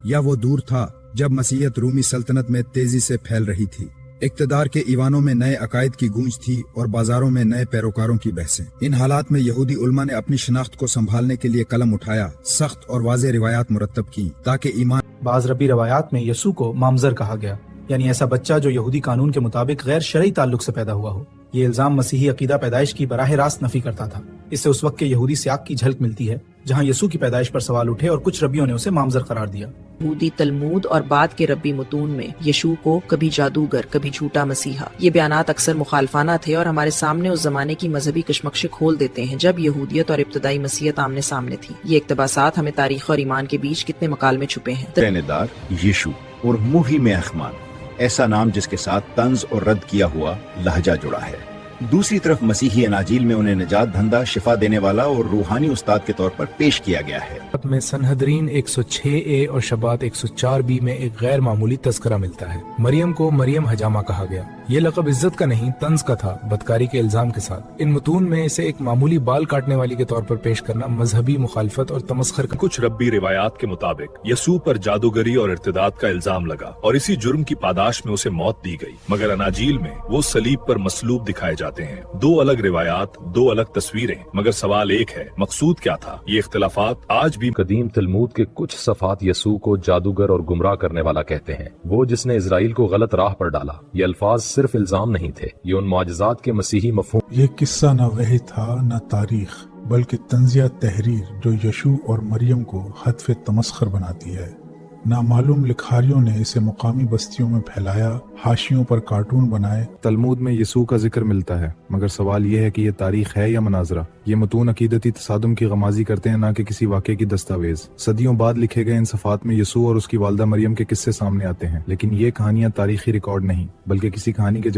یا وہ دور تھا جب مسیحیت رومی سلطنت میں تیزی سے پھیل رہی تھی؟ اقتدار کے ایوانوں میں نئے عقائد کی گونج تھی اور بازاروں میں نئے پیروکاروں کی بحثیں۔ ان حالات میں یہودی علماء نے اپنی شناخت کو سنبھالنے کے لیے قلم اٹھایا، سخت اور واضح روایات مرتب کی تاکہ ایمان۔ بعض ربی روایات میں یسوع کو مامزر کہا گیا، یعنی ایسا بچہ جو یہودی قانون کے مطابق غیر شرعی تعلق سے پیدا ہوا ہو۔ یہ الزام مسیحی عقیدہ پیدائش کی براہ راست نفی کرتا تھا۔ اس سے اس وقت کے یہودی سیاق کی جھلک ملتی ہے جہاں یسوع کی پیدائش پر سوال اٹھے اور کچھ ربیوں نے اسے مامزر قرار دیا۔ یہودی تلمود اور بعد کے ربی متون میں یشوع کو کبھی جادوگر، کبھی جھوٹا مسیحا، یہ بیانات اکثر مخالفانہ تھے اور ہمارے سامنے اس زمانے کی مذہبی کشمکشیں کھول دیتے ہیں جب یہودیت اور ابتدائی مسیحیت آمنے سامنے تھی۔ یہ اقتباسات ہمیں تاریخ اور ایمان کے بیچ کتنے مکالمے چھپے ہیں۔ تیندار یشوع اور موہی اخمان، ایسا نام جس کے ساتھ طنز اور رد کیا ہوا لہجہ جڑا ہے۔ دوسری طرف مسیحی اناجیل میں انہیں نجات دہندہ، شفا دینے والا اور روحانی استاد کے طور پر پیش کیا گیا ہے۔ میں سنہدرین 106A اور شبات 104B میں ایک غیر معمولی تذکرہ ملتا ہے۔ مریم کو مریم حجامہ کہا گیا۔ یہ لقب عزت کا نہیں، طنز کا تھا، بدکاری کے الزام کے ساتھ۔ ان متون میں اسے ایک معمولی بال کاٹنے والی کے طور پر پیش کرنا مذہبی مخالفت اور تمسخر کا۔ کچھ ربی روایات کے مطابق یسوع پر جادوگری اور ارتداد کا الزام لگا اور اسی جرم کی پاداش میں اسے موت دی گئی، مگر اناجیل میں وہ صلیب پر مصلوب دکھائے جاتے ہیں۔ دو الگ روایات، دو الگ تصویریں، مگر سوال ایک ہے، مقصود کیا تھا؟ یہ اختلافات آج بھی قدیم تلمود کے کچھ صفحات یسوع کو جادوگر اور گمراہ کرنے والا کہتے ہیں، وہ جس نے اسرائیل کو غلط راہ پر ڈالا۔ یہ الفاظ صرف الزام نہیں تھے، یہ ان معجزات کے مسیحی مفہوم۔ یہ قصہ نہ وحی تھا نہ تاریخ، بلکہ طنزیہ تحریر جو یشوع اور مریم کو ہدف تمسخر بناتی ہے۔ نامعلوم لکھاریوں نے اسے مقامی بستیوں میں پھیلایا، حاشیوں پر کارٹون بنائے۔ تلمود میں یسوع کا ذکر ملتا ہے، مگر سوال یہ ہے کہ یہ تاریخ ہے یا مناظرہ؟ یہ متون عقیدتی تصادم کی غمازی کرتے ہیں، نہ کہ کسی واقعے کی دستاویز۔ صدیوں بعد لکھے گئے ان صفحات میں یسوع اور اس کی والدہ مریم کے قصے سامنے آتے ہیں، لیکن یہ کہانیاں تاریخی ریکارڈ نہیں، بلکہ کسی کہانی کے